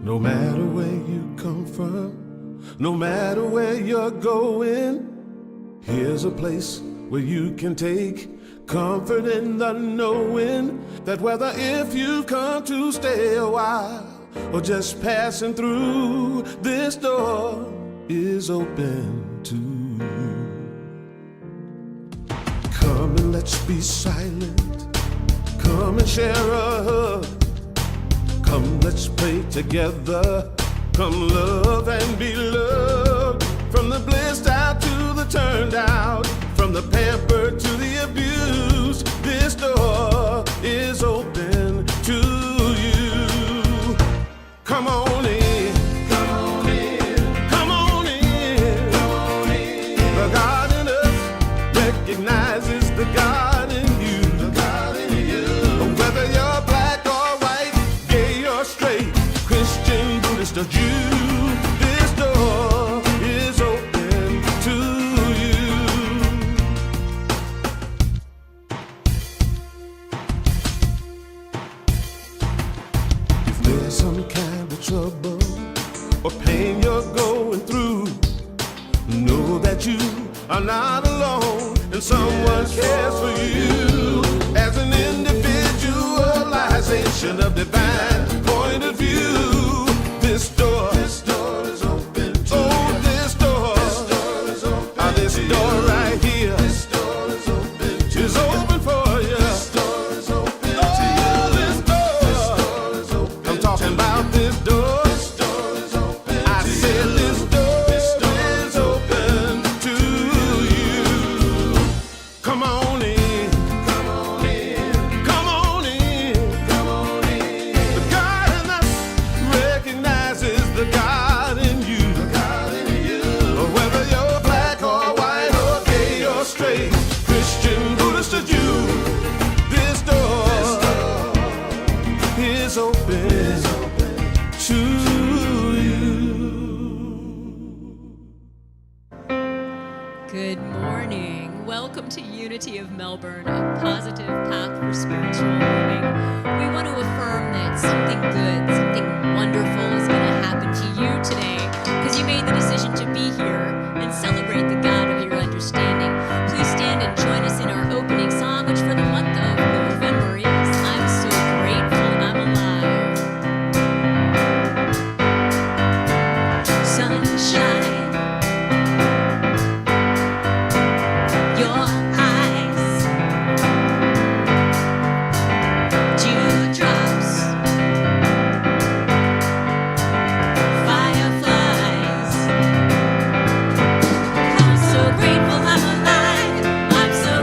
No matter where you come from, no matter where you're going, here's a place where you can take comfort in the knowing that whether if you've come to stay a while or just passing through, this door is open to you. Come and let's be silent. Come and share a hug. Come, let's pray together. Come, love and be loved. From the blissed out to the turned out, from the pampered to the abused, this door is open to you. Come on in. Come on in. Come on in. Come on in. The God in us recognizes the God in you. The God in you. Whether you're black or white, gay or straight, Christian, Buddhist or Jew, this door is open to you. If there's some kind of trouble or pain you're going through, know that you are not alone and someone cares for you. As an individualization of divine point of view, this door is open to you. This door is open. This door right here, this door is open to is open for you. This door is open to you. This door is open. I'm talking about this door. This door is open. I said this door is open to you. Come on in. Come on in. Come on in. Come on in. The God in us recognizes the God in you. The God in you. Whether you're black or white or gay or straight, Christian, Buddhist or Jew, this door is open to you. Good morning. Welcome to Unity of Melbourne, a positive path for spiritual learning. We want to affirm that something good, something wonderful is going to happen to you today because you made the decision to be here and celebrate the God of your understanding. Please stand and join us in our opening song, which for the month of November is I'm So Grateful I'm Alive. Sunshine. Your eyes, dewdrops, fireflies. I'm so grateful I'm alive. I'm so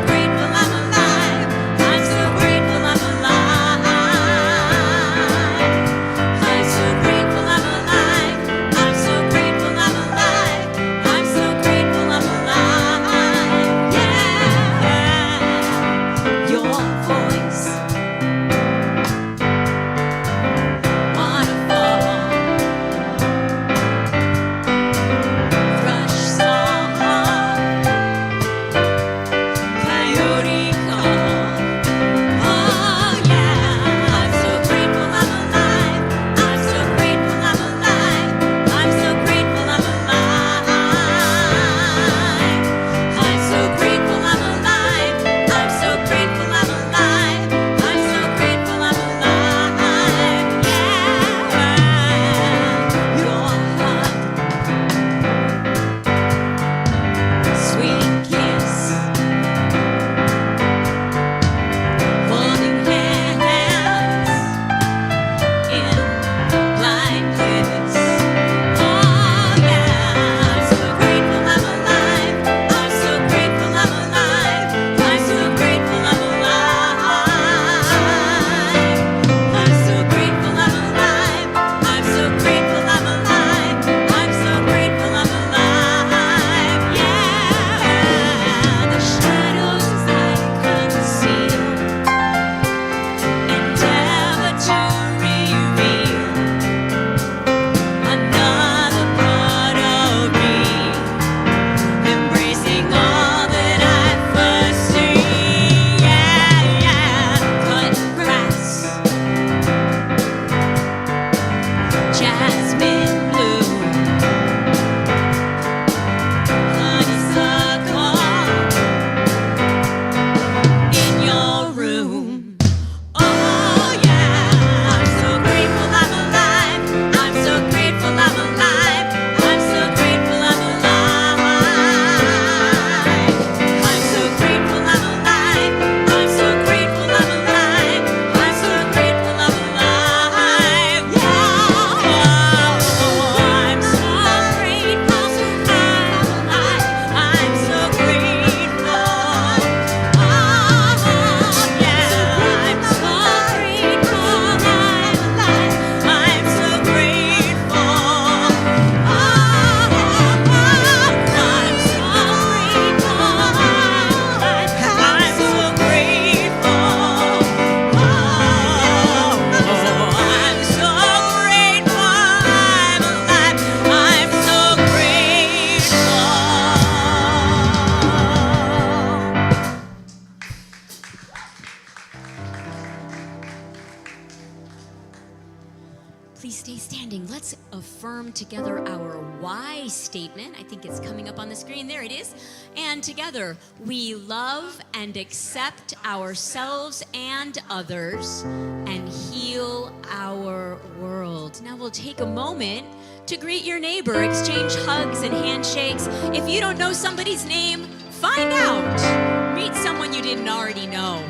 Please stay standing. Let's affirm together our why statement. I think it's coming up on the screen. There it is. And together, we love and accept ourselves and others and heal our world. Now we'll take a moment to greet your neighbor, exchange hugs and handshakes. If you don't know somebody's name, find out. Meet someone you didn't already know.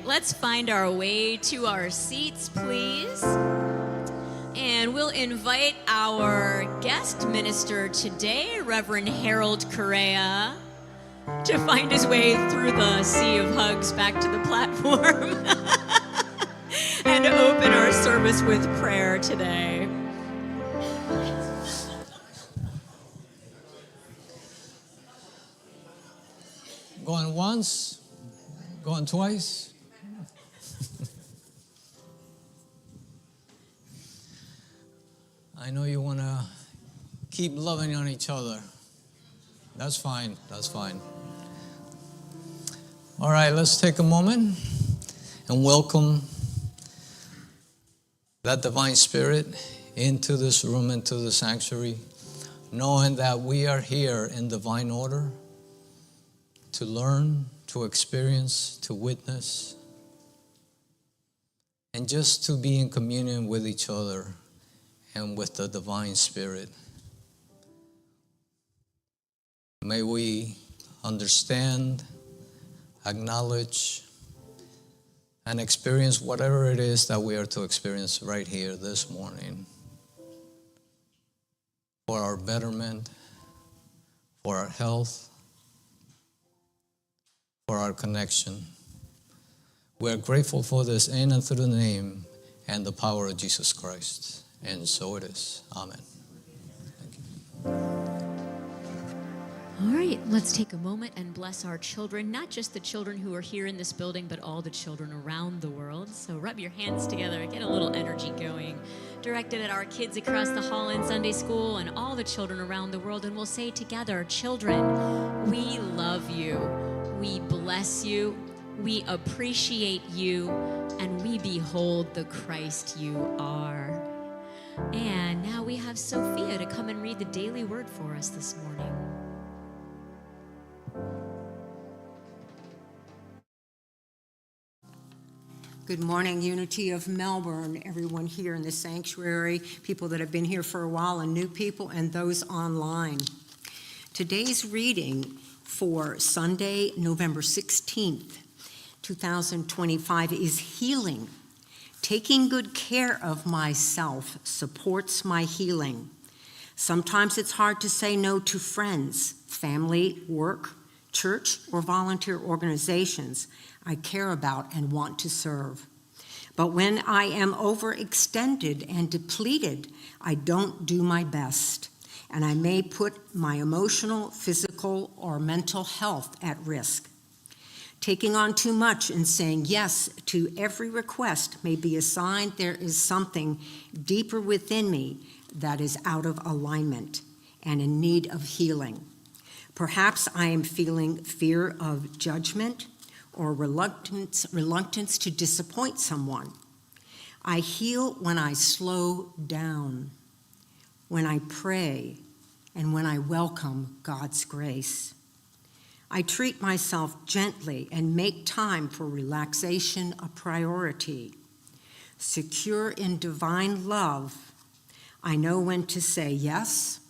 Let's find our way to our seats, please. And we'll invite our guest minister today, Reverend Harold Correa, to find his way through the sea of hugs back to the platform and open our service with prayer today. Going once, going twice. I know you want to keep loving on each other. That's fine. That's fine. All right, let's take a moment and welcome that divine spirit into this room, into the sanctuary, knowing that we are here in divine order to learn, to experience, to witness, and just to be in communion with each other and with the divine spirit. May we understand, acknowledge, and experience whatever it is that we are to experience right here this morning for our betterment, for our health, for our connection. We are grateful for this in and through the name and the power of Jesus Christ. And so it is. Amen. Thank you. All right, let's take a moment and bless our children, not just the children who are here in this building, but all the children around the world. So rub your hands together, get a little energy going, directed at our kids across the hall in Sunday school and all the children around the world. And we'll say together, children, we love you, we bless you, we appreciate you, and we behold the Christ you are. And now we have Sophia to come and read the daily word for us this morning. Good morning, Unity of Melbourne, everyone here in the sanctuary, people that have been here for a while and new people, and those online. Today's reading for Sunday, November 16th, 2025 is Healing. Taking good care of myself supports my healing. Sometimes it's hard to say no to friends, family, work, church, or volunteer organizations I care about and want to serve. But when I am overextended and depleted, I don't do my best, and I may put my emotional, physical, or mental health at risk. Taking on too much and saying yes to every request may be a sign there is something deeper within me that is out of alignment and in need of healing. Perhaps I am feeling fear of judgment or reluctance to disappoint someone. I heal when I slow down, when I pray, and when I welcome God's grace. I treat myself gently and make time for relaxation a priority. Secure in divine love, I know when to say yes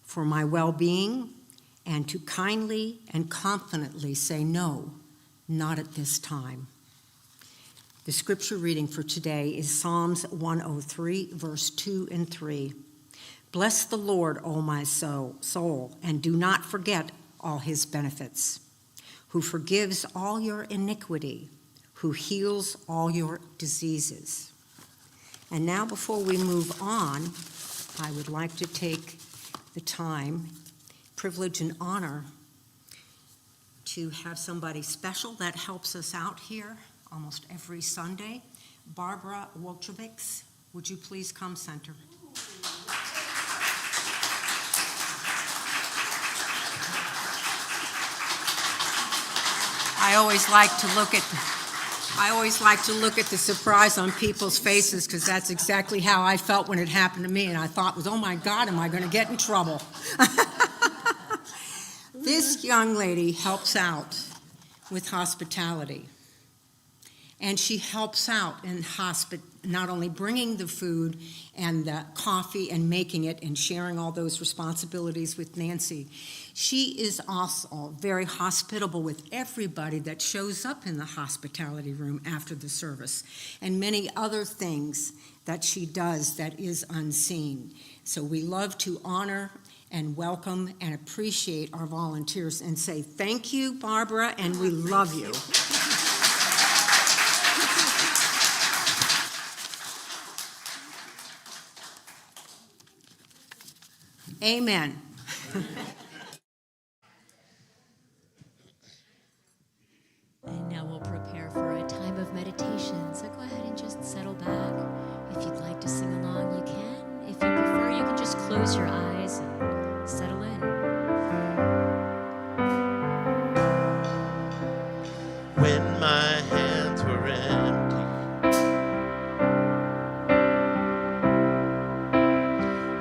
for my well-being and to kindly and confidently say, no, not at this time. The scripture reading for today is Psalms 103, verse 2 and 3. Bless the Lord, O my soul, and do not forget all his benefits, who forgives all your iniquity, who heals all your diseases. And now, before we move on, I would like to take the time, privilege, and honor to have somebody special that helps us out here almost every Sunday. Barbara Wolchovics, would you please come center? I always like to look at the surprise on people's faces, because that's exactly how I felt when it happened to me, and I thought, oh my God, am I going to get in trouble? This young lady helps out with hospitality, and she helps out in not only bringing the food and the coffee and making it and sharing all those responsibilities with Nancy. She is also very hospitable with everybody that shows up in the hospitality room after the service, and many other things that she does that is unseen. So we love to honor and welcome and appreciate our volunteers and say thank you, Barbara, and we love you. Amen. And now we'll prepare for a time of meditation. So go ahead and just settle back. If you'd like to sing along, you can. If you prefer, you can just close your eyes and settle in. When my hands were empty,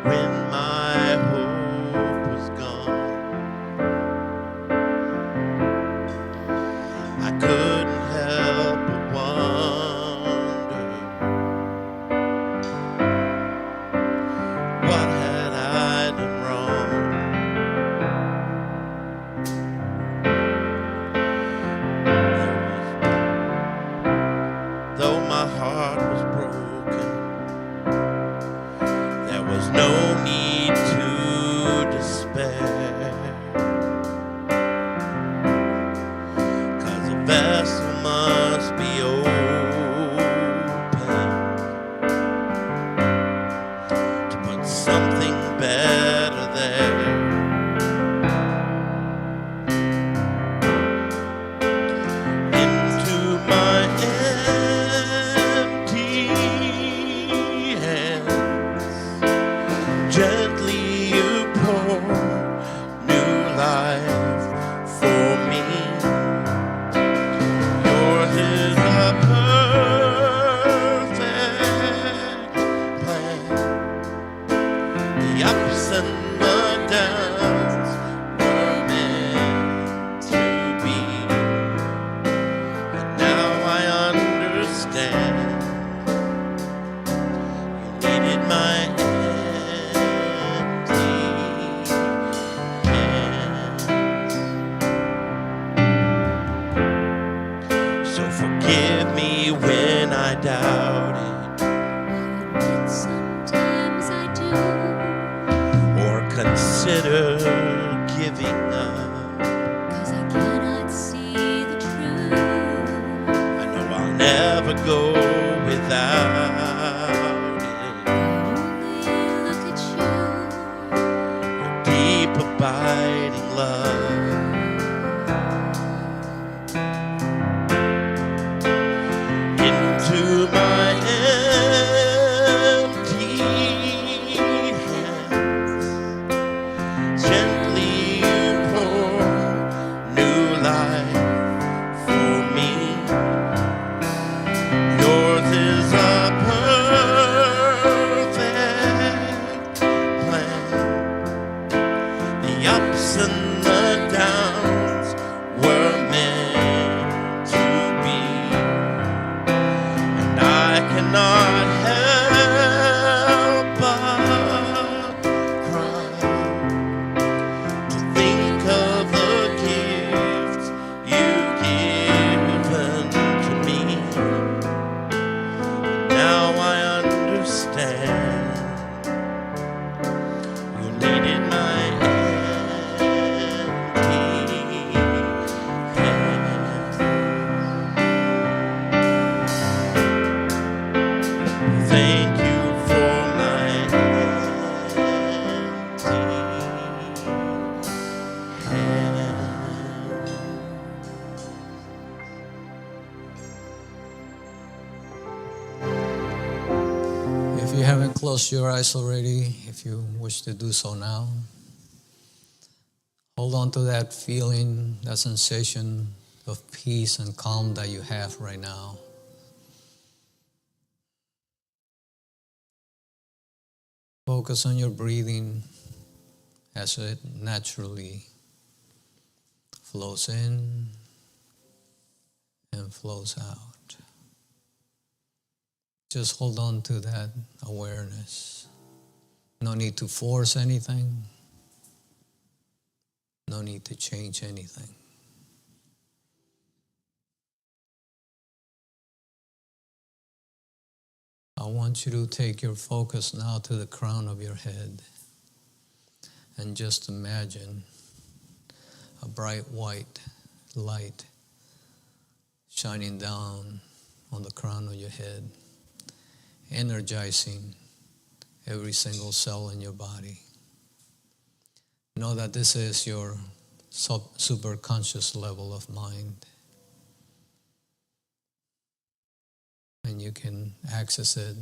when my hope was gone, I couldn't help but wonder, what had I done wrong? Though my heart was broken, there was no need to despair, 'cause a vessel must be open to put something better there. Into my empty hands, gently you pour new life for me. Yours is a perfect plan. The ups and the downs were meant to be. And now I understand. You needed my empty hands. So forgive me when I doubted But sometimes I do. or consider giving up. 'Cause I cannot see the truth. I know I'll never go without it. Only look at you. Your deep abiding love. Into my empty hands, gently you pour new life for me. Yours is a perfect plan. The ups and the downs close your eyes already if you wish to do so now. Hold on to that feeling, that sensation of peace and calm that you have right now. Focus on your breathing as it naturally flows in and flows out. Just hold on to that awareness. No need to force anything. No need to change anything. I want you to take your focus now to the crown of your head and just imagine a bright white light shining down on the crown of your head, energizing every single cell in your body. Know that this is your superconscious level of mind. And you can access it,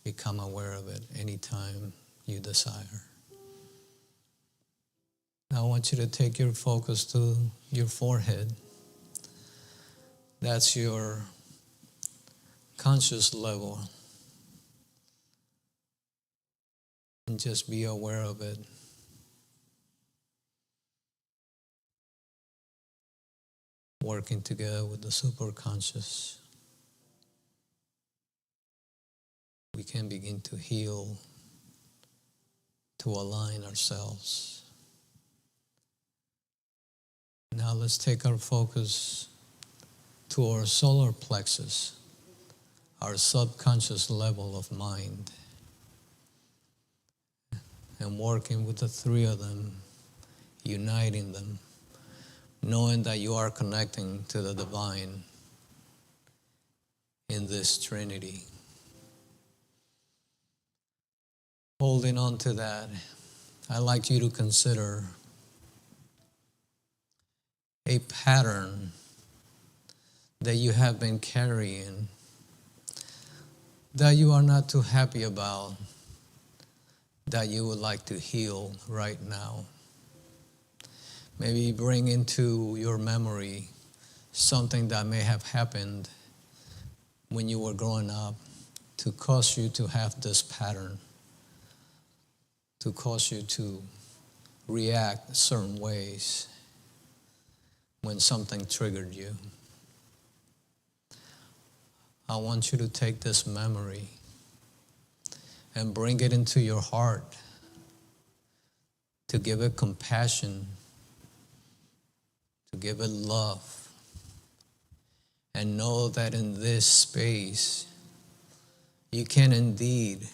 become aware of it anytime you desire. Now I want you to take your focus to your forehead. That's your conscious level. And just be aware of it. Working together with the superconscious, we can begin to heal, to align ourselves. Now let's take our focus to our solar plexus, our subconscious level of mind, and working with the three of them, uniting them, knowing that you are connecting to the divine in this Trinity. Holding on to that, I'd like you to consider a pattern that you have been carrying that you are not too happy about, that you would like to heal right now. Maybe bring into your memory something that may have happened when you were growing up to cause you to have this pattern, to cause you to react certain ways when something triggered you. I want you to take this memory and bring it into your heart, to give it compassion, to give it love, and know that in this space you can indeed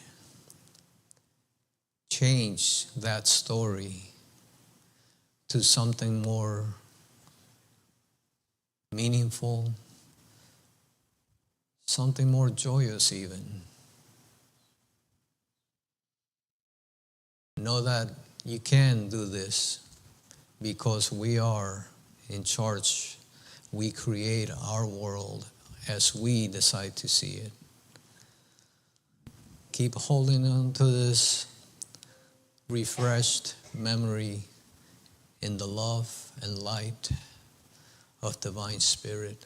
change that story to something more meaningful, something more joyous even. Know that you can do this because we are in charge. We create our world as we decide to see it. Keep holding on to this refreshed memory in the love and light of Divine Spirit.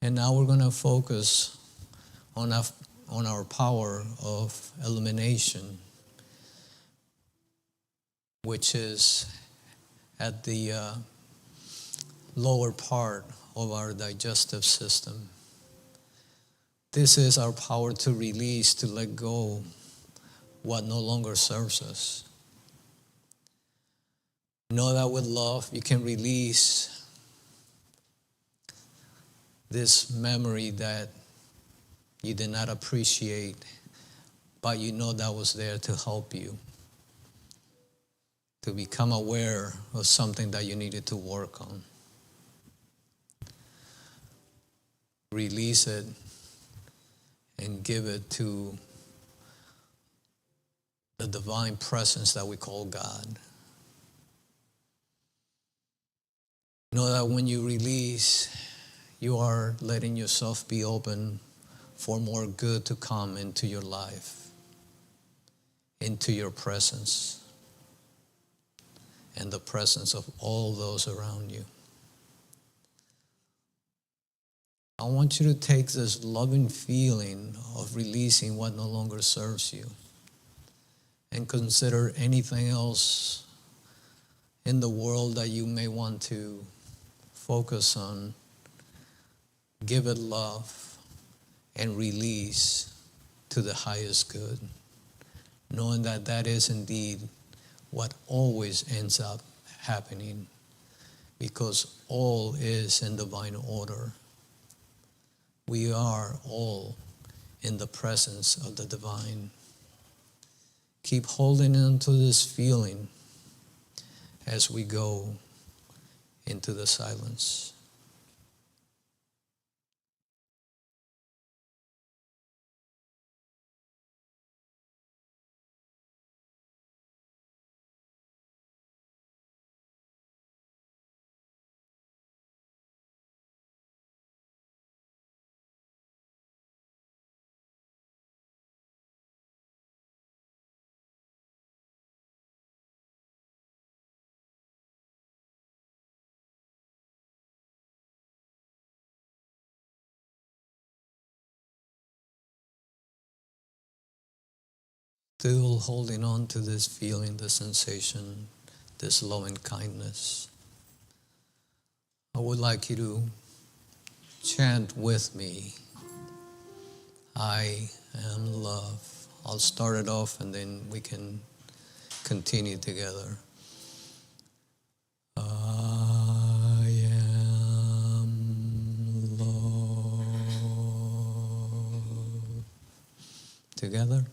And now we're going to focus on our power of elimination, which is at the lower part of our digestive system. This is our power to release, to let go what no longer serves us. Know that with love you can release this memory that you did not appreciate, but you know that was there to help you, to become aware of something that you needed to work on. Release it and give it to the divine presence that we call God. Know that when you release, you are letting yourself be open for more good to come into your life, into your presence, and the presence of all those around you. I want you to take this loving feeling of releasing what no longer serves you and consider anything else in the world that you may want to focus on. Give it love and release to the highest good, knowing that that is indeed what always ends up happening, because all is in divine order. We are all in the presence of the divine. Keep holding on to this feeling as we go into the silence. Still holding on to this feeling, this sensation, this loving kindness. I would like you to chant with me, I am love. I'll start it off and then we can continue together. I am love. Together.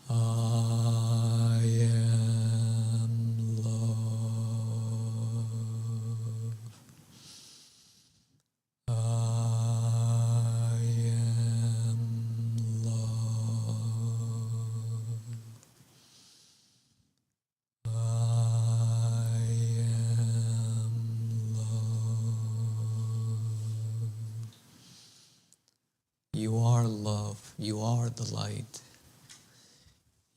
I am love. I am love. I am love. You are love. You are the light.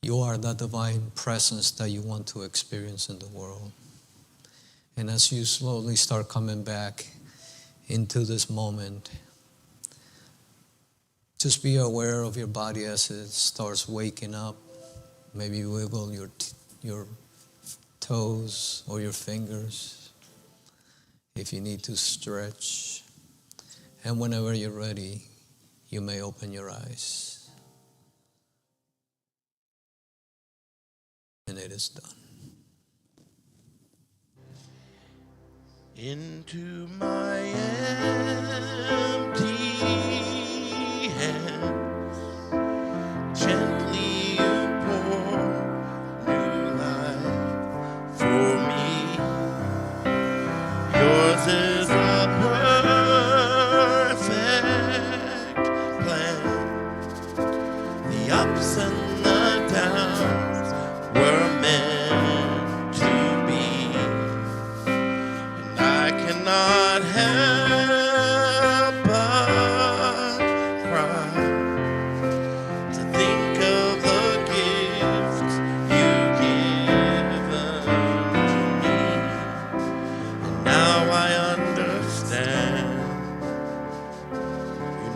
You are that divine presence that you want to experience in the world. And as you slowly start coming back into this moment, just be aware of your body as it starts waking up. Maybe wiggle your toes or your fingers if you need to stretch. And whenever you're ready, you may open your eyes. And it is done. Into my empty hands, gently you pour new life for me. Yours is a perfect plan. The ups and the downs were meant to be, and I cannot help but cry to think of the gift you've given to me. And now I understand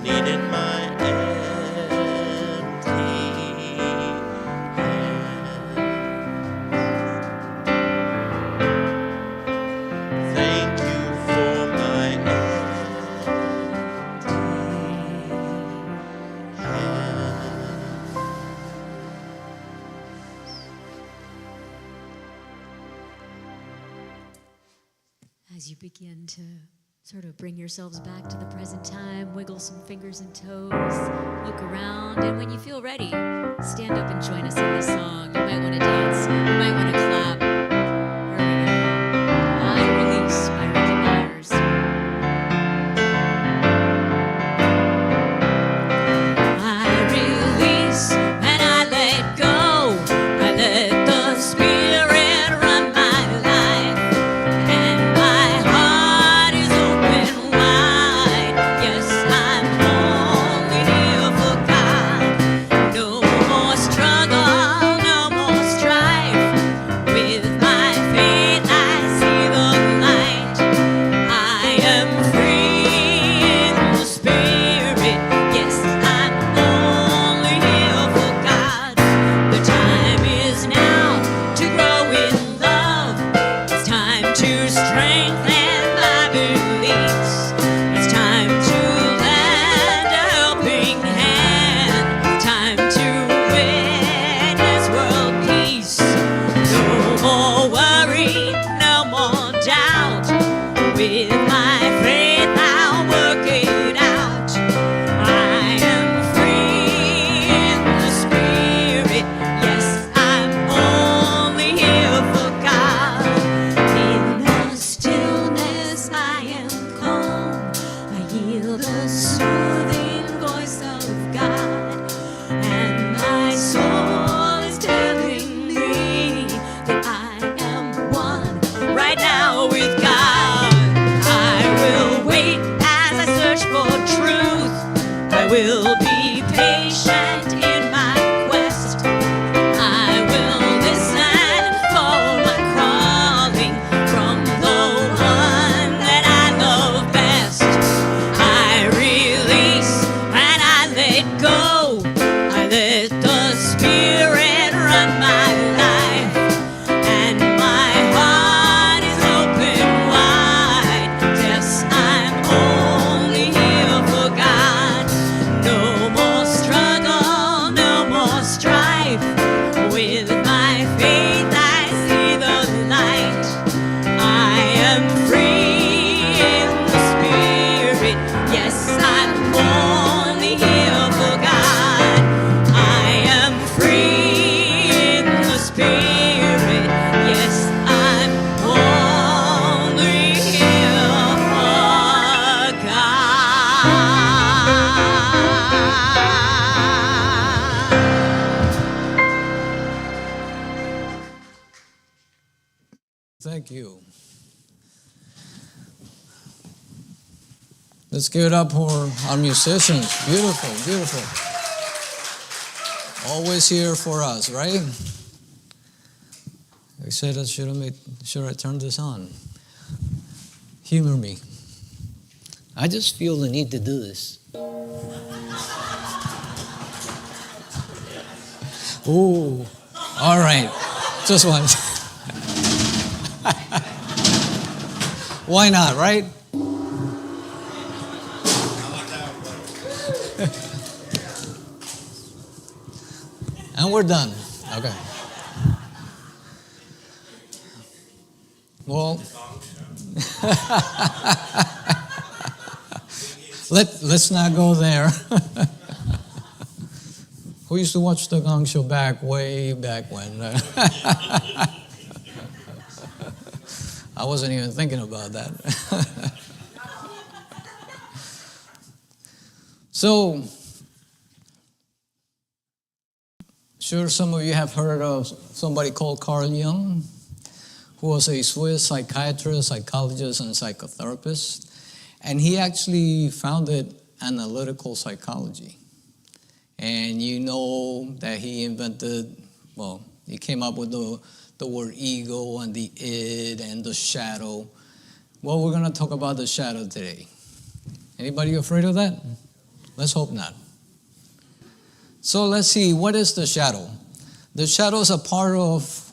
you needed my empty hand. Thank you for my empty hand. As you begin to sort of bring yourselves back to the present time, wiggle some fingers and toes, look around, and when you feel ready, stand up and join us in this song. You might want to dance, you might want to clap. Here we go. I Release by Ricky Myers. I release and I let go. I let the Spirit run my life, and my heart is open wide. Yes, I'm only Thank you. Let's give it up for our musicians. Beautiful, beautiful. Always here for us, right? I said I should I turn this on? Humor me. I just feel the need to do this. Ooh, all right. Just one. Why not, right? And we're done. Okay. Well, let's not go there. Who used to watch the Gong Show way back when? I wasn't even thinking about that. So, sure some of you have heard of somebody called Carl Jung, who was a Swiss psychiatrist, psychologist, and psychotherapist. And he actually founded analytical psychology. And you know that he he came up with the word ego and the id and the shadow. Well, we're going to talk about the shadow today. Anybody afraid of that? Let's hope not. So let's see, what is the shadow? The shadow is a part of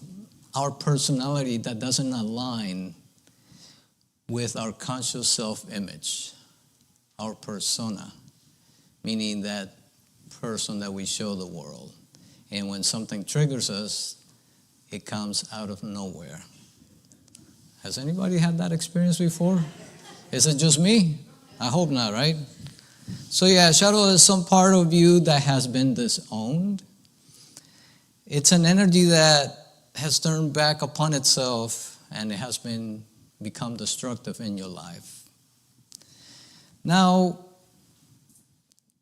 our personality that doesn't align with our conscious self-image, our persona, meaning that person that we show the world. And when something triggers us, it comes out of nowhere. Has anybody had that experience before? Is it just me? I hope not, right? So yeah, shadow is some part of you that has been disowned. It's an energy that has turned back upon itself and it has become destructive in your life. Now,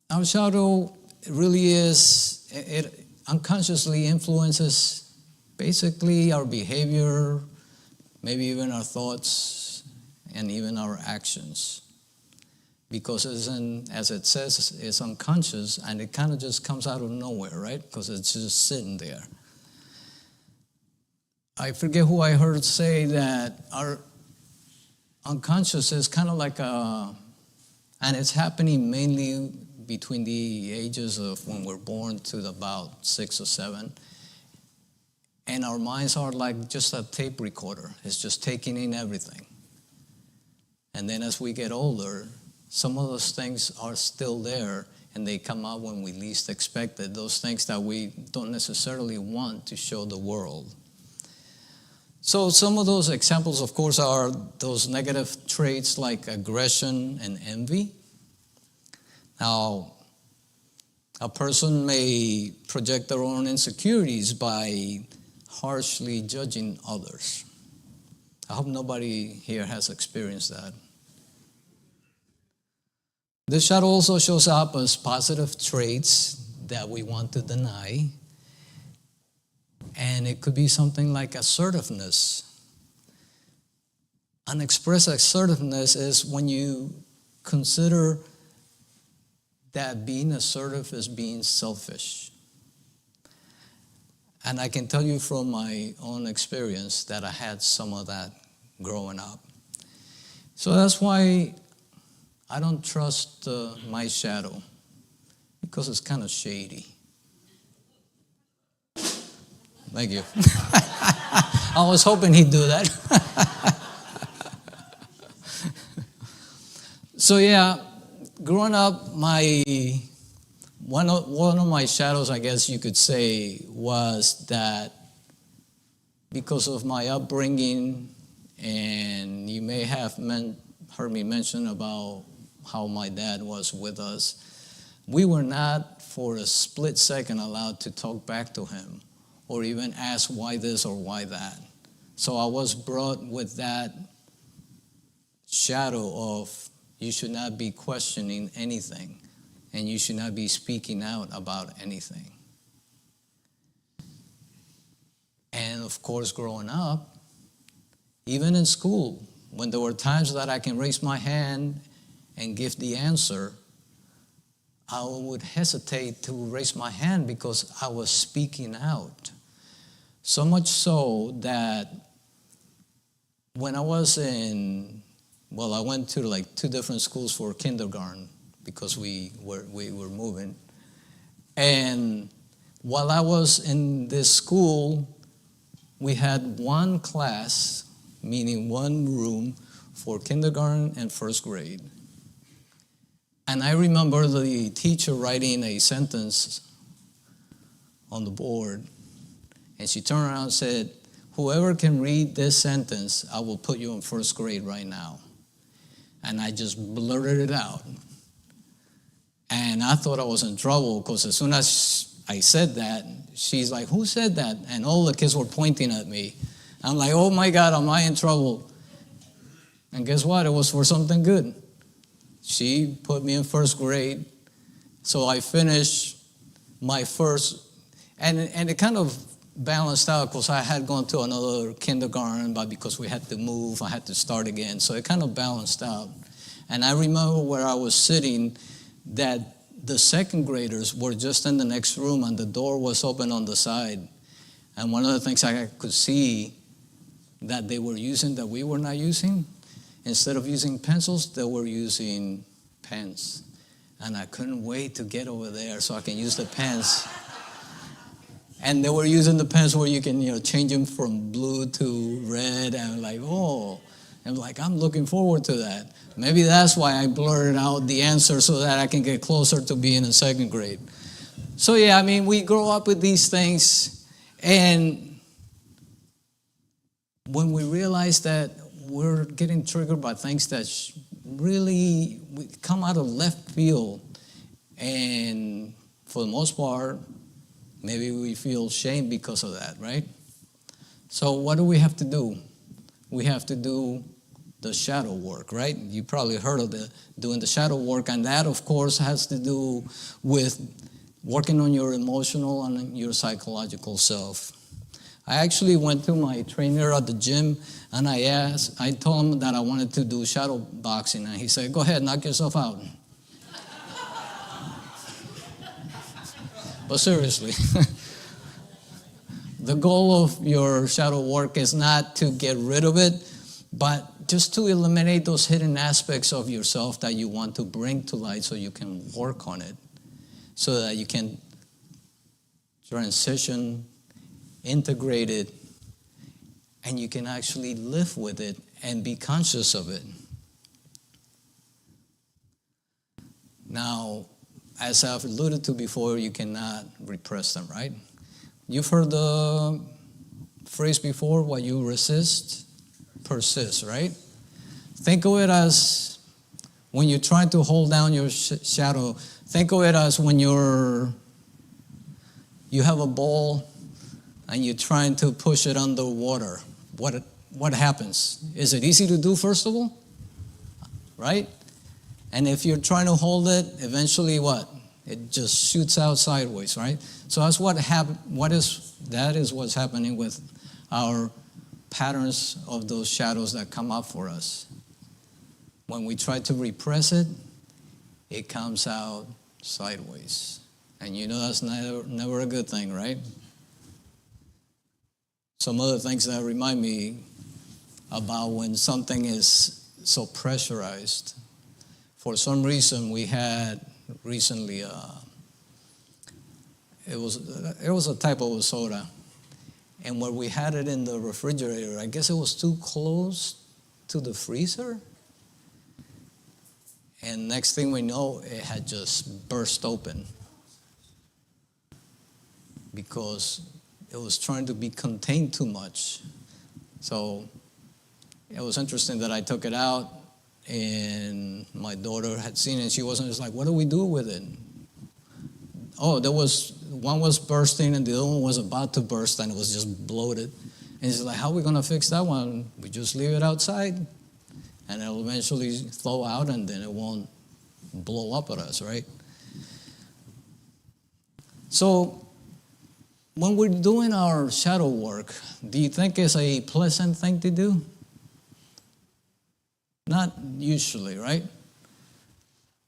our shadow really it unconsciously influences basically our behavior, maybe even our thoughts, and even our actions. Because as it says, it's unconscious and it kind of just comes out of nowhere, right? Because it's just sitting there. I forget who I heard say that our unconscious is kind of like and it's happening mainly between the ages of when we're born to about 6 or 7. And our minds are like just a tape recorder. It's just taking in everything. And then as we get older, some of those things are still there and they come out when we least expect it. Those things that we don't necessarily want to show the world. So some of those examples, of course, are those negative traits like aggression and envy. Now, a person may project their own insecurities by harshly judging others. I hope nobody here has experienced that. This shadow also shows up as positive traits that we want to deny. And it could be something like assertiveness. Unexpressed assertiveness is when you consider that being assertive is being selfish. And I can tell you from my own experience that I had some of that growing up. So that's why I don't trust my shadow, because it's kind of shady. Thank you. I was hoping he'd do that. So yeah, growing up, one of my shadows, I guess you could say, was that because of my upbringing, and you may have heard me mention about how my dad was with us, we were not for a split second allowed to talk back to him or even ask why this or why that. So I was brought with that shadow of you should not be questioning anything and you should not be speaking out about anything. And of course, growing up, Even in school, when there were times that I can raise my hand and give the answer, I would hesitate to raise my hand because I was speaking out. So much so that when I was I went to like 2 different schools for kindergarten because we were moving. And while I was in this school, we had one class, meaning one room for kindergarten and first grade. And I remember the teacher writing a sentence on the board, and she turned around and said, "Whoever can read this sentence, I will put you in first grade right now." And I just blurted it out. And I thought I was in trouble because as soon as I said that, she's like, "Who said that?" And all the kids were pointing at me. I'm like, "Oh my God, am I in trouble?" And guess what? It was for something good. She put me in first grade. So I finished my first, and it kind of balanced out because I had gone to another kindergarten, but because we had to move, I had to start again. So it kind of balanced out. And I remember where I was sitting that the second graders were just in the next room and the door was open on the side. And one of the things I could see that they were using that we were not using, instead of using pencils, they were using pens. And I couldn't wait to get over there so I can use the pens. And they were using the pens where you can, change them from blue to red. And I'm looking forward to that. Maybe that's why I blurted out the answer so that I can get closer to being in second grade. So we grow up with these things, and when we realize that we're getting triggered by things that really come out of left field, and for the most part, maybe we feel shame because of that, right? So what do we have to do? We have to do the shadow work, right? You probably heard of doing the shadow work, and that, of course, has to do with working on your emotional and your psychological self. I actually went to my trainer at the gym, and I told him that I wanted to do shadow boxing, and he said, "Go ahead, knock yourself out." But seriously, the goal of your shadow work is not to get rid of it, but just to eliminate those hidden aspects of yourself that you want to bring to light so you can work on it, so that you can transition, integrate it, and you can actually live with it and be conscious of it. Now, as I've alluded to before, you cannot repress them, right? You've heard the phrase before, what you resist, persist, right? Think of it as when you're trying to hold down your shadow, think of it as when you have a ball and you're trying to push it under water. What happens? Is it easy to do, first of all? Right? And if you're trying to hold it, eventually what? It just shoots out sideways, right? So that's that is what's happening with our patterns of those shadows that come up for us. When we try to repress it, it comes out sideways. And that's never a good thing, right? Some other things that remind me about when something is so pressurized. For some reason, we had recently, it was a type of soda. And when we had it in the refrigerator, I guess it was too close to the freezer. And next thing we know, it had just burst open because it was trying to be contained too much. So it was interesting that I took it out, and my daughter had seen it. She wasn't just like, "What do we do with it?" Oh, one was bursting and the other one was about to burst, and it was just bloated. And she's like, "How are we going to fix that one?" We just leave it outside, and it'll eventually flow out, and then it won't blow up at us, right? So when we're doing our shadow work, do you think it's a pleasant thing to do? Not usually, right?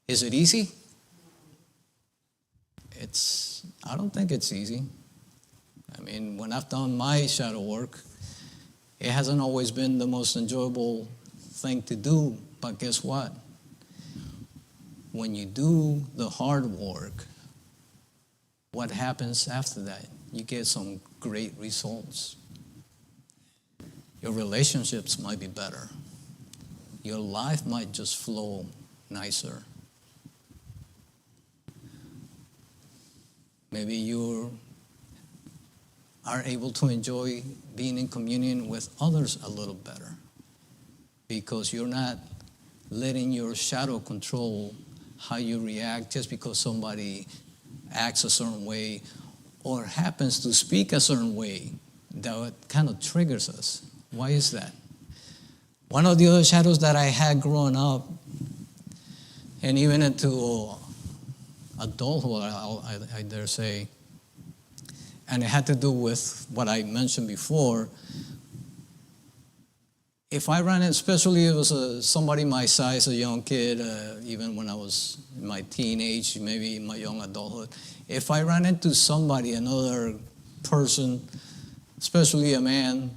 Is it easy? I don't think it's easy. I mean, when I've done my shadow work, it hasn't always been the most enjoyable thing to do, but guess what? When you do the hard work, what happens after that? You get some great results. Your relationships might be better. Your life might just flow nicer. Maybe you are able to enjoy being in communion with others a little better because you're not letting your shadow control how you react just because somebody acts a certain way or happens to speak a certain way that kind of triggers us. Why is that? One of the other shadows that I had growing up and even into adulthood, I dare say, and it had to do with what I mentioned before. If I ran it, especially if it was somebody my size, a young kid, even when I was in my teenage, maybe in my young adulthood, if I ran into somebody, another person, especially a man,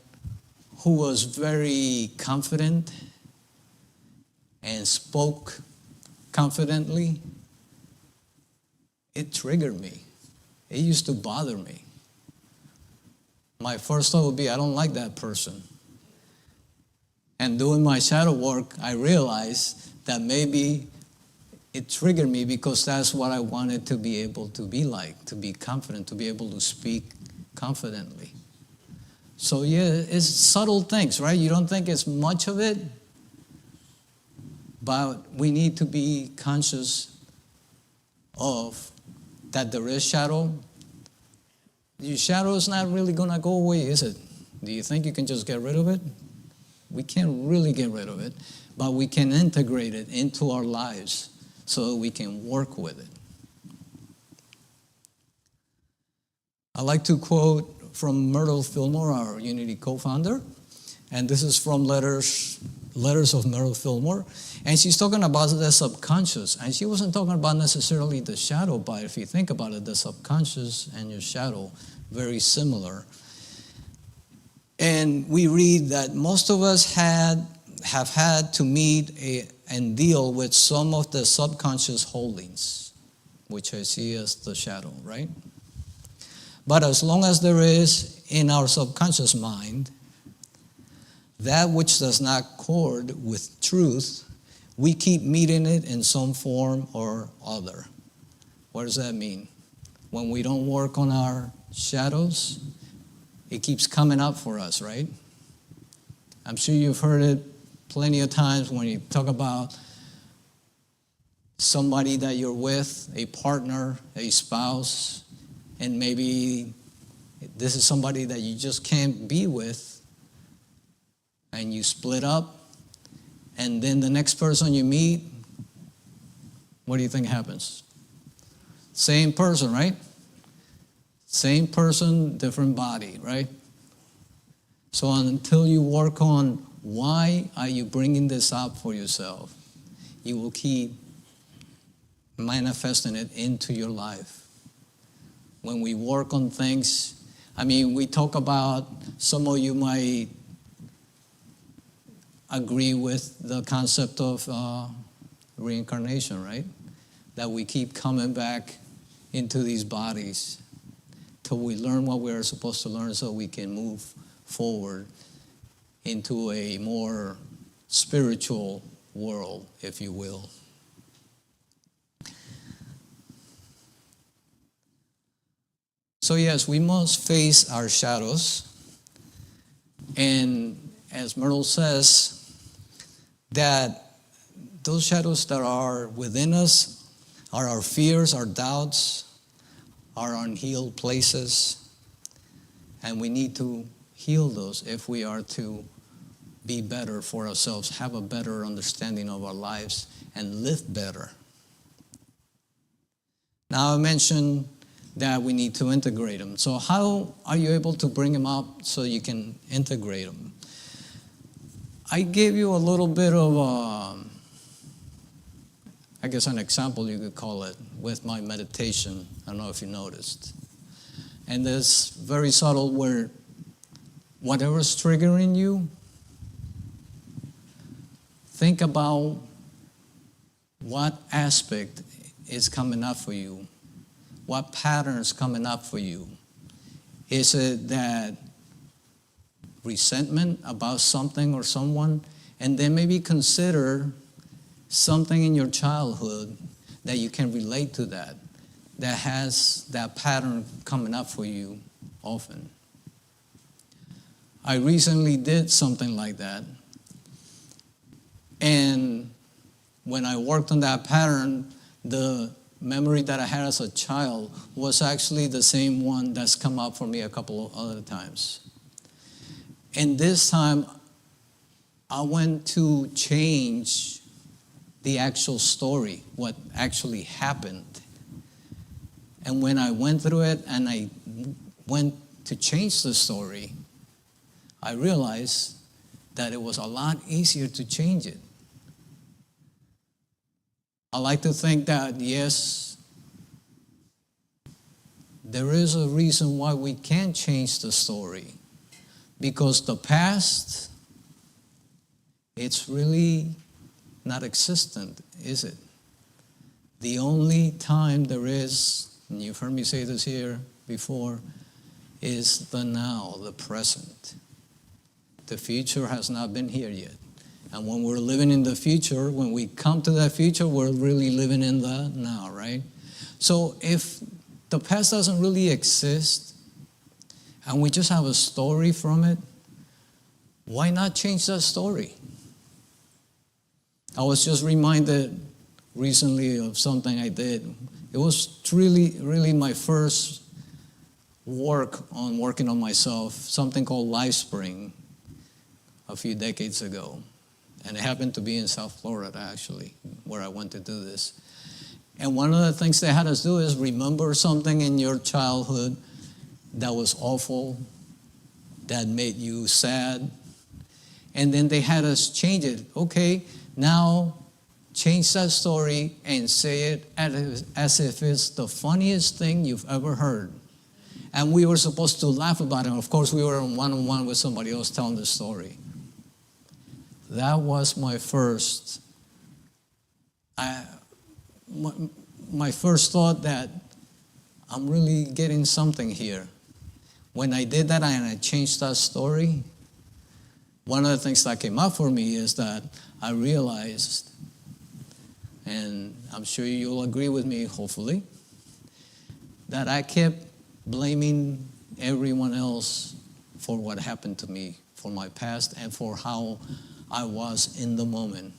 who was very confident and spoke confidently, it triggered me. It used to bother me. My first thought would be, I don't like that person. And doing my shadow work, I realized that maybe it triggered me because that's what I wanted to be able to be like, to be confident, to be able to speak confidently. So yeah, it's subtle things, right? You don't think it's much of it, but we need to be conscious of that there is shadow. Your shadow is not really going to go away, is it? Do you think you can just get rid of it? We can't really get rid of it, but we can integrate it into our lives so that we can work with it. I like to quote from Myrtle Fillmore, our Unity co-founder, and this is from Letters of Myrtle Fillmore, and she's talking about the subconscious, and she wasn't talking about necessarily the shadow, but if you think about it, the subconscious and your shadow, very similar. And we read that most of us have had to meet and deal with some of the subconscious holdings, which I see as the shadow, right? But as long as there is in our subconscious mind that which does not accord with truth, we keep meeting it in some form or other. What does that mean? When we don't work on our shadows, it keeps coming up for us, right? I'm sure you've heard it plenty of times when you talk about somebody that you're with, a partner, a spouse, and maybe this is somebody that you just can't be with, and you split up, and then the next person you meet, what do you think happens? Same person, right? Same person, different body, right? So until you work on why are you bringing this up for yourself, you will keep manifesting it into your life. When we work on things, I mean, we talk about, some of you might agree with the concept of reincarnation, right? That we keep coming back into these bodies till we learn what we're supposed to learn so we can move forward into a more spiritual world, if you will. So yes, we must face our shadows. And as Myrtle says, that those shadows that are within us are our fears, our doubts, our unhealed places. And we need to heal those if we are to be better for ourselves, have a better understanding of our lives, and live better. Now I mentioned that we need to integrate them. So how are you able to bring them up so you can integrate them? I gave you a little bit of, I guess, an example you could call it, with my meditation. I don't know if you noticed. And it's very subtle where whatever's triggering you, think about what aspect is coming up for you. What pattern is coming up for you? Is it that resentment about something or someone? And then maybe consider something in your childhood that you can relate to that has that pattern coming up for you often. I recently did something like that. And when I worked on that pattern, the memory that I had as a child was actually the same one that's come up for me a couple of other times. And this time, I went to change the actual story, what actually happened. And when I went through it and I went to change the story, I realized that it was a lot easier to change it. I like to think that, yes, there is a reason why we can't change the story. Because the past, it's really not existent, is it? The only time there is, and you've heard me say this here before, is the now, the present. The future has not been here yet. And when we're living in the future, when we come to that future, we're really living in the now, right? So if the past doesn't really exist, and we just have a story from it, why not change that story? I was just reminded recently of something I did. It was really my first working on myself, something called LifeSpring a few decades ago. And it happened to be in South Florida, actually, where I went to do this. And one of the things they had us do is remember something in your childhood that was awful, that made you sad. And then they had us change it. Okay, now change that story and say it as if it's the funniest thing you've ever heard. And we were supposed to laugh about it. Of course, we were one-on-one with somebody else telling the story. That was my first, my first thought that I'm really getting something here. When I did that and I changed that story, one of the things that came up for me is that I realized, and I'm sure you'll agree with me, hopefully, that I kept blaming everyone else for what happened to me, for my past, and for how I was in the moment.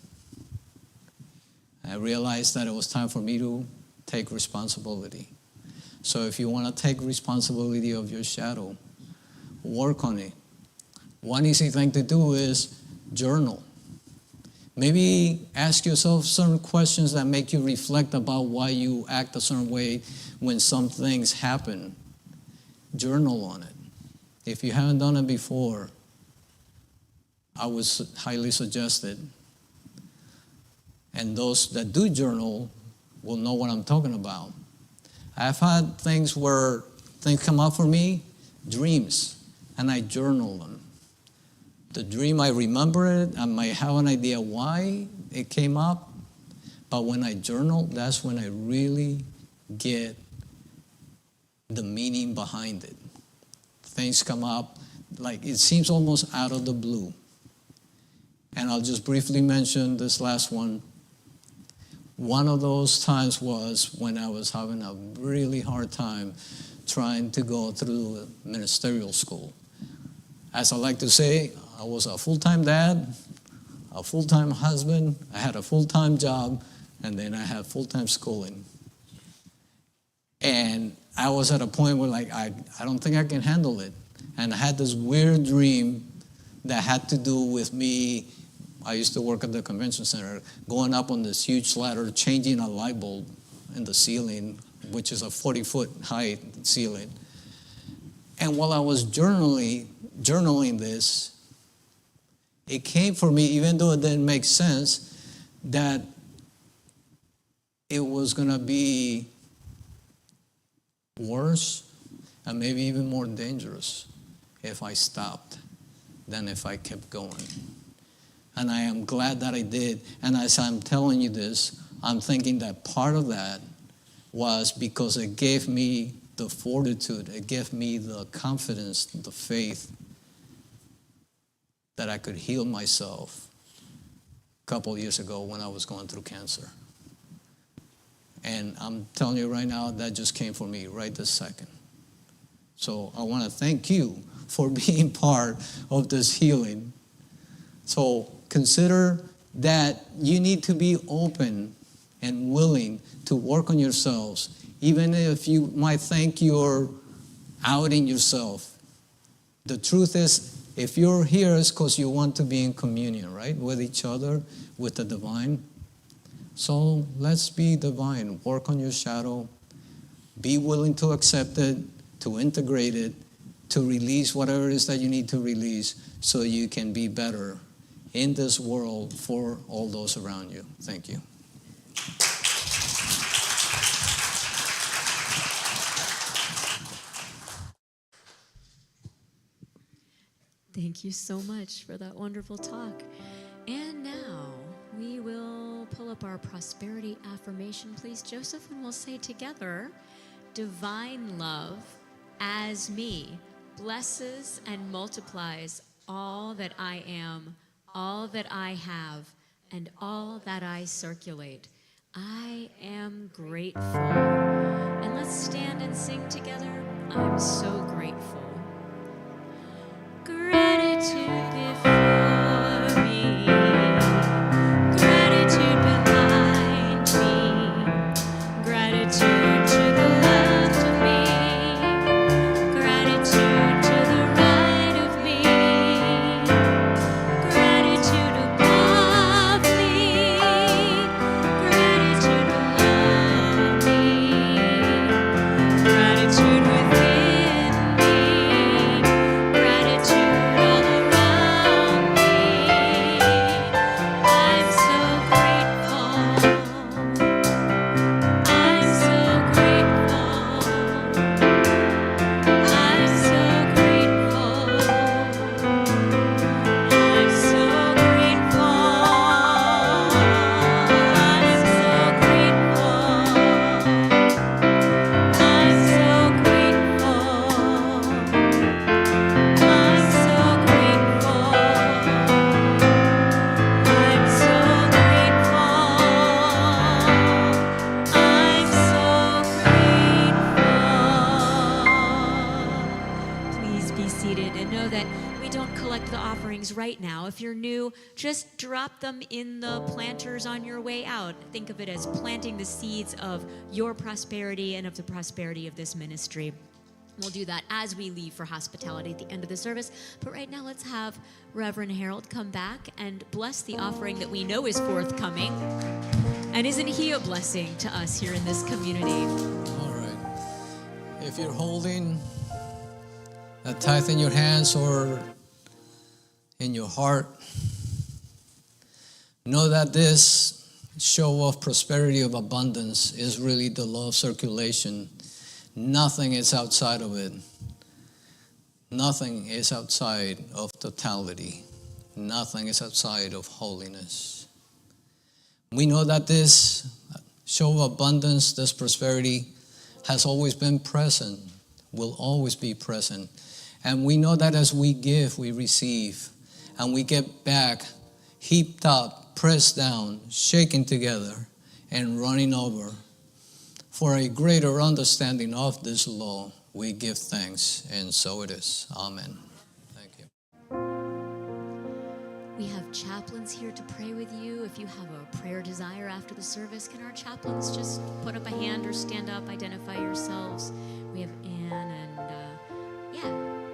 I realized that it was time for me to take responsibility. So if you want to take responsibility of your shadow, work on it. One easy thing to do is journal. Maybe ask yourself certain questions that make you reflect about why you act a certain way when some things happen. Journal on it. If you haven't done it before, I would highly suggest it. And those that do journal will know what I'm talking about. I've had things where things come up for me, dreams, and I journal them. The dream, I remember it, I might have an idea why it came up, but when I journal, that's when I really get the meaning behind it. Things come up, like it seems almost out of the blue. And I'll just briefly mention this last one. One of those times was when I was having a really hard time trying to go through ministerial school. As I like to say, I was a full-time dad, a full-time husband, I had a full-time job, and then I had full-time schooling. And I was at a point where I don't think I can handle it. And I had this weird dream that had to do with me. I used to work at the convention center, going up on this huge ladder, changing a light bulb in the ceiling, which is a 40-foot high ceiling. And while I was journaling this, it came for me, even though it didn't make sense, that it was going to be worse and maybe even more dangerous if I stopped than if I kept going. And I am glad that I did. And as I'm telling you this, I'm thinking that part of that was because it gave me the fortitude, it gave me the confidence, the faith that I could heal myself a couple years ago when I was going through cancer. And I'm telling you right now, that just came for me right this second. So I want to thank you for being part of this healing. So consider that you need to be open and willing to work on yourselves, even if you might think you're outing yourself. The truth is, if you're here, it's because you want to be in communion, right, with each other, with the divine. So let's be divine. Work on your shadow. Be willing to accept it, to integrate it, to release whatever it is that you need to release so you can be better in this world for all those around you. Thank you. Thank you so much for that wonderful talk. And now we will pull up our prosperity affirmation, please, Joseph, and we'll say together, divine love as me blesses and multiplies all that I am, all that I have, and all that I circulate. I am grateful. And let's stand and sing together. I'm so grateful. Gratitude before me, gratitude behind me, gratitude to the left of me, gratitude to the right of me, gratitude above me, gratitude below me, gratitude within me, gratitude all around me. I'm so grateful. I'm so grateful. I'm so grateful. I'm so grateful. I'm so grateful. I'm so grateful. I'm so grateful. I'm so grateful. I'm so grateful. Please be seated and know that we don't collect the offerings right now. If you're new, just drop them in the planters on your way out. Think of it as planting the seeds of your prosperity and of the prosperity of this ministry. We'll do that as we leave for hospitality at the end of the service. But right now, let's have Reverend Harold come back and bless the offering that we know is forthcoming. And isn't he a blessing to us here in this community? All right. If you're holding a tithe in your hands or in your heart, know that this show of prosperity, of abundance, is really the law of circulation. Nothing is outside of it. Nothing is outside of totality. Nothing is outside of holiness. We know that this show of abundance, this prosperity, has always been present, will always be present. And we know that as we give, we receive. And we get back, heaped up, pressed down, shaken together, and running over. For a greater understanding of this law, we give thanks, and so it is. Amen. Thank you. We have chaplains here to pray with you. If you have a prayer desire after the service, can our chaplains just put up a hand or stand up, identify yourselves? We have Ann and,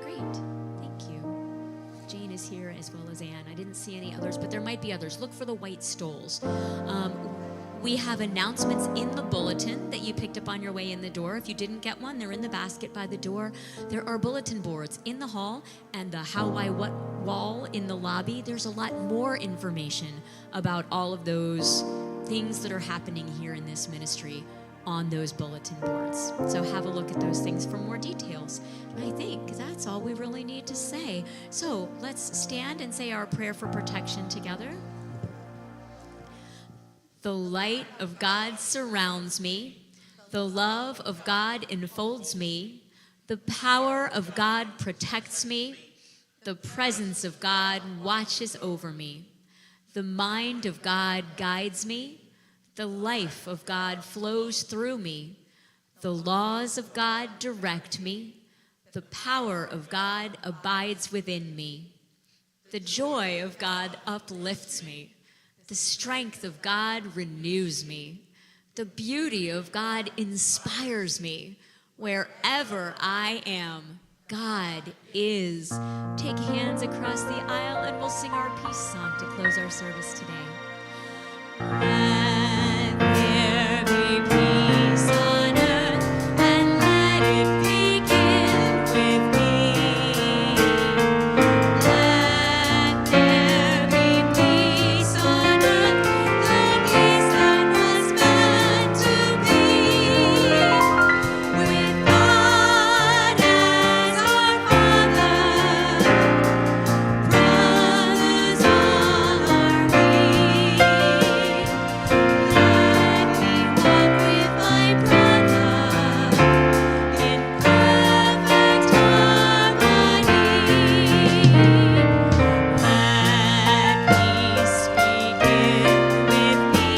great. Thank you. Jane is here as well as Ann. I didn't see any others, but there might be others. Look for the white stoles. We have announcements in the bulletin that you picked up on your way in the door. If you didn't get one, they're in the basket by the door. There are bulletin boards in the hall and the how, why, what wall in the lobby. There's a lot more information about all of those things that are happening here in this ministry on those bulletin boards. So have a look at those things for more details. And I think that's all we really need to say. So let's stand and say our prayer for protection together. The light of God surrounds me. The love of God enfolds me. The power of God protects me. The presence of God watches over me. The mind of God guides me. The life of God flows through me. The laws of God direct me. The power of God abides within me. The joy of God uplifts me. The strength of God renews me. The beauty of God inspires me. Wherever I am, God is. Take hands across the aisle and we'll sing our peace song to close our service today. Let there be peace on earth and let it begin with me. Let there be peace on earth, the peace that was meant to be. With God as our Father, brothers all are we. Let me walk with my brother in perfect harmony. Let peace begin with me.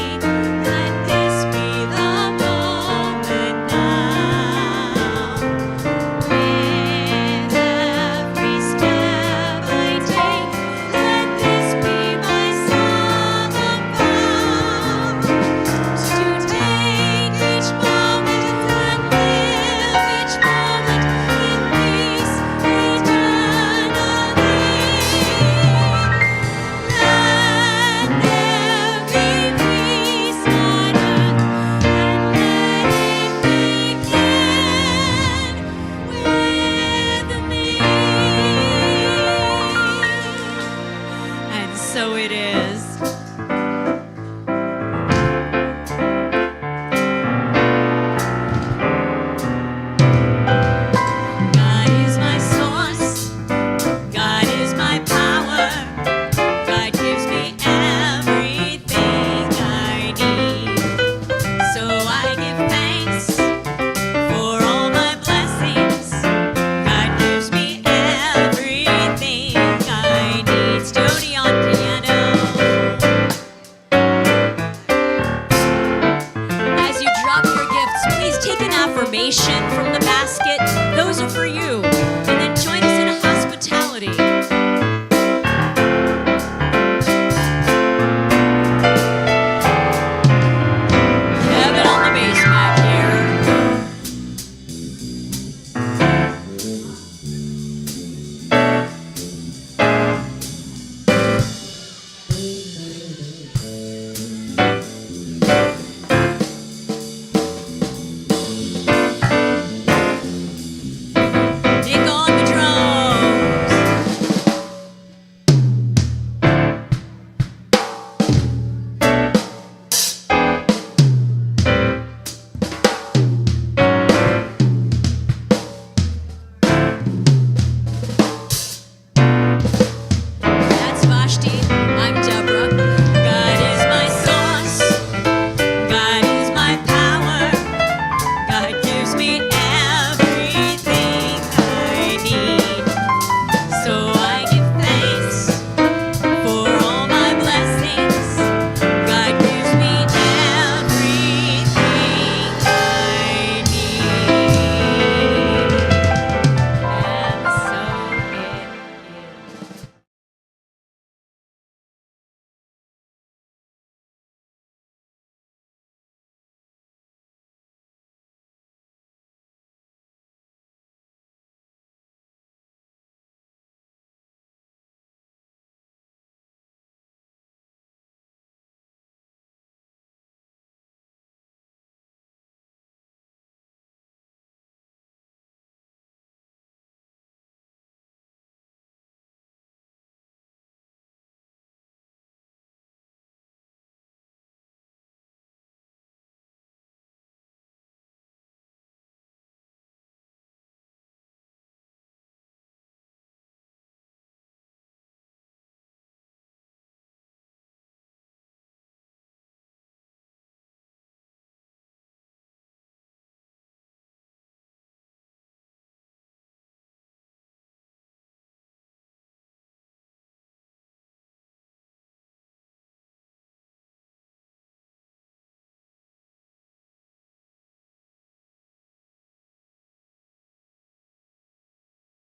Let this be the moment now. With every step I take, let this be my song of vow. To take each moment and live each moment in peace eternally. Let there be peace on earth and let it begin with me. And so it is.